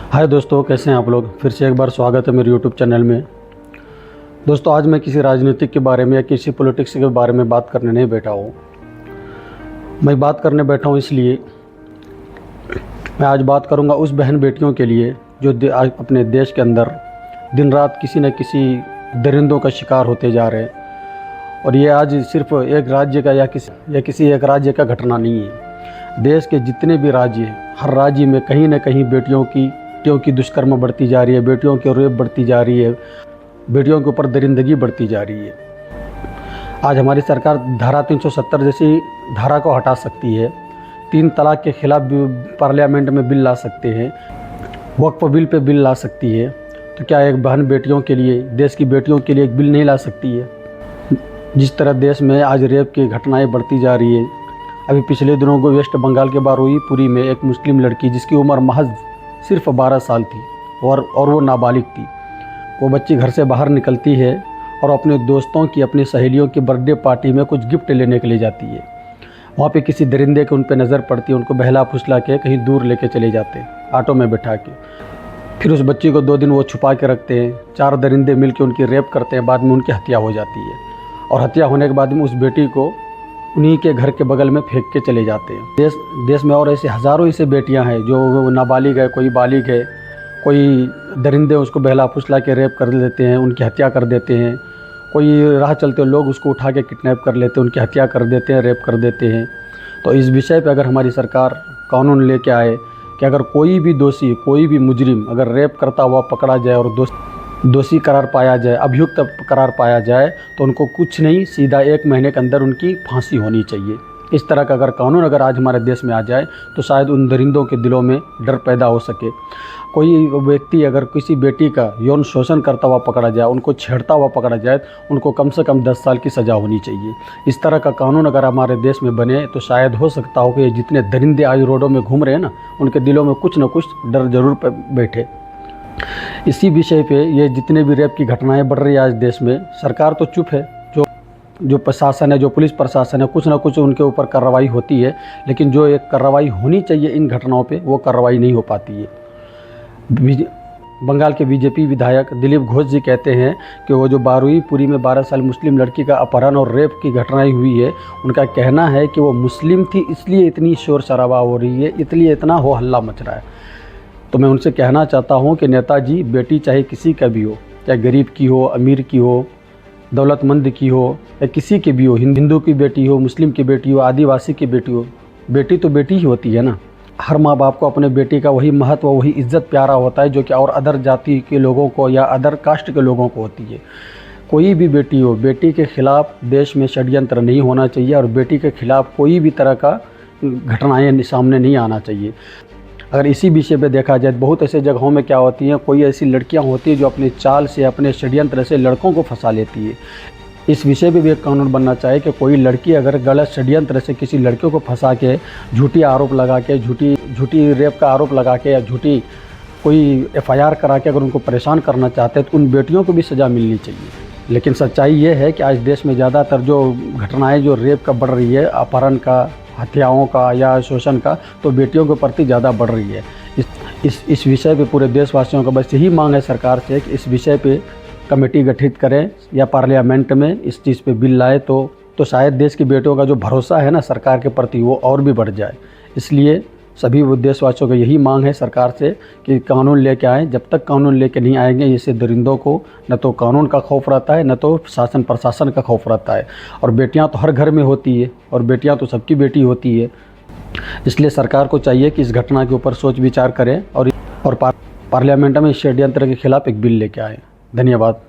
हाय दोस्तों, कैसे हैं आप लोग। फिर से एक बार स्वागत है मेरे यूट्यूब चैनल में। दोस्तों, आज मैं किसी राजनीतिक के बारे में या किसी पॉलिटिक्स के बारे में बात करने नहीं बैठा हूँ। मैं बात करने बैठा हूँ इसलिए मैं आज बात करूँगा उस बहन बेटियों के लिए जो आज अपने देश के अंदर दिन रात किसी न किसी दरिंदों का शिकार होते जा रहे हैं। और ये आज सिर्फ एक राज्य का या किसी एक राज्य का घटना नहीं है। देश के जितने भी राज्य हैं, हर राज्य में कहीं न कहीं बेटियों की दुष्कर्म बढ़ती जा रही है, बेटियों की रेप बढ़ती जा रही है, बेटियों के ऊपर दरिंदगी बढ़ती जा रही है। आज हमारी सरकार धारा 370 जैसी धारा को हटा सकती है, 3 तलाक के खिलाफ भी पार्लियामेंट में बिल ला सकते हैं, वक्फ बिल पे बिल ला सकती है। तो क्या एक बहन बेटियों के लिए, देश की बेटियों के लिए एक बिल नहीं ला सकती है? जिस तरह देश में आज रेप की घटनाएं बढ़ती जा रही है। अभी पिछले दिनों को वेस्ट बंगाल के बारुईपुरी में एक मुस्लिम लड़की जिसकी उम्र महज सिर्फ 12 साल थी और वो नाबालिग थी। वो बच्ची घर से बाहर निकलती है और अपने दोस्तों की, अपनी सहेलियों की बर्थडे पार्टी में कुछ गिफ्ट लेने के लिए जाती है। वहाँ पे किसी दरिंदे के उन पे नज़र पड़ती है, उनको बहला फुसला के कहीं दूर लेके चले जाते हैं ऑटो में बिठा के। फिर उस बच्ची को 2 दिन वो छुपा के रखते हैं। 4 दरिंदे मिल के उनकी रेप करते हैं। बाद में उनकी हत्या हो जाती है और हत्या होने के बाद में उस बेटी को उन्हीं के घर के बगल में फेंक के चले जाते हैं। देश में और ऐसे हज़ारों ऐसे बेटियां हैं जो नाबालिग है, कोई बालिग है, कोई दरिंदे उसको बहला फुसला के रेप कर लेते हैं, उनकी हत्या कर देते हैं। कोई राह चलते लोग उसको उठा के किडनैप कर लेते हैं, उनकी हत्या कर देते हैं, रेप कर देते हैं। तो इस विषय पे अगर हमारी सरकार कानून लेके आए कि अगर कोई भी दोषी, कोई भी मुजरिम अगर रेप करता हुआ पकड़ा जाए और दोषी करार पाया जाए, अभियुक्त करार पाया जाए, तो उनको कुछ नहीं, सीधा 1 महीने के अंदर उनकी फांसी होनी चाहिए। इस तरह का अगर कानून अगर आज हमारे देश में आ जाए तो शायद उन दरिंदों के दिलों में डर पैदा हो सके। कोई व्यक्ति अगर किसी बेटी का यौन शोषण करता हुआ पकड़ा जाए, उनको छेड़ता हुआ पकड़ा जाए, उनको कम से कम 10 साल की सज़ा होनी चाहिए। इस तरह का कानून अगर हमारे देश में बने तो शायद हो सकता हो कि जितने दरिंदे आज रोडों में घूम रहे हैं ना, उनके दिलों में कुछ न कुछ डर जरूर बैठे। इसी विषय पे ये जितने भी रेप की घटनाएं बढ़ रही है आज देश में, सरकार तो चुप है। जो प्रशासन है, जो पुलिस प्रशासन है, कुछ ना कुछ उनके ऊपर कार्रवाई होती है, लेकिन जो एक कार्रवाई होनी चाहिए इन घटनाओं पे, वो कार्रवाई नहीं हो पाती है। बंगाल के बीजेपी विधायक दिलीप घोष जी कहते हैं कि वो जो बारुईपुरी में 12 साल मुस्लिम लड़की का अपहरण और रेप की घटनाएं हुई है, उनका कहना है कि वो मुस्लिम थी इसलिए इतनी शोर शराबा हो रही है, इसलिए इतना हो हल्ला मच रहा है। तो मैं उनसे कहना चाहता हूं कि नेताजी, बेटी चाहे किसी का भी हो, चाहे गरीब की हो, अमीर की हो, दौलतमंद की हो, या किसी की भी हो, हिंदू की बेटी हो, मुस्लिम की बेटी हो, आदिवासी की बेटी हो, बेटी तो बेटी ही होती है ना। हर माँ बाप को अपने बेटी का वही महत्व, वही इज्जत प्यारा होता है जो कि और अदर जाति के लोगों को या अदर कास्ट के लोगों को होती है। कोई भी बेटी हो, बेटी के खिलाफ देश में षड्यंत्र नहीं होना चाहिए और बेटी के खिलाफ कोई भी तरह का घटनाएँ सामने नहीं आना चाहिए। अगर इसी विषय पे देखा जाए, बहुत ऐसे जगहों में क्या होती हैं, कोई ऐसी लड़कियां होती हैं जो अपने चाल से, अपने षड्यंत्र से लड़कों को फंसा लेती है। इस विषय पे भी एक कानून बनना चाहिए कि कोई लड़की अगर गलत षड्यंत्र से किसी लड़के को फंसा के, झूठी आरोप लगा के, झूठी रेप का आरोप लगा के या झूठी कोई FIR करा के अगर उनको परेशान करना चाहते हैं तो उन बेटियों को भी सज़ा मिलनी चाहिए। लेकिन सच्चाई ये है कि आज देश में ज़्यादातर जो घटनाएँ जो रेप का बढ़ रही है, अपहरण का, हत्याओं का या शोषण का, तो बेटियों के प्रति ज़्यादा बढ़ रही है। इस विषय पे पूरे देशवासियों का बस यही मांग है सरकार से कि इस विषय पे कमेटी गठित करें या पार्लियामेंट में इस चीज़ पे बिल लाए तो शायद देश की बेटियों का जो भरोसा है ना सरकार के प्रति, वो और भी बढ़ जाए। इसलिए सभी देशवासियों का यही मांग है सरकार से कि कानून लेके आएँ। जब तक कानून लेके नहीं आएंगे, इससे दरिंदों को न तो कानून का खौफ रहता है, न तो शासन प्रशासन का खौफ रहता है। और बेटियां तो हर घर में होती है और बेटियां तो सबकी बेटी होती है। इसलिए सरकार को चाहिए कि इस घटना के ऊपर सोच विचार करें और पार्लियामेंट में इस षड्यंत्र के खिलाफ एक बिल लेके आएँ। धन्यवाद।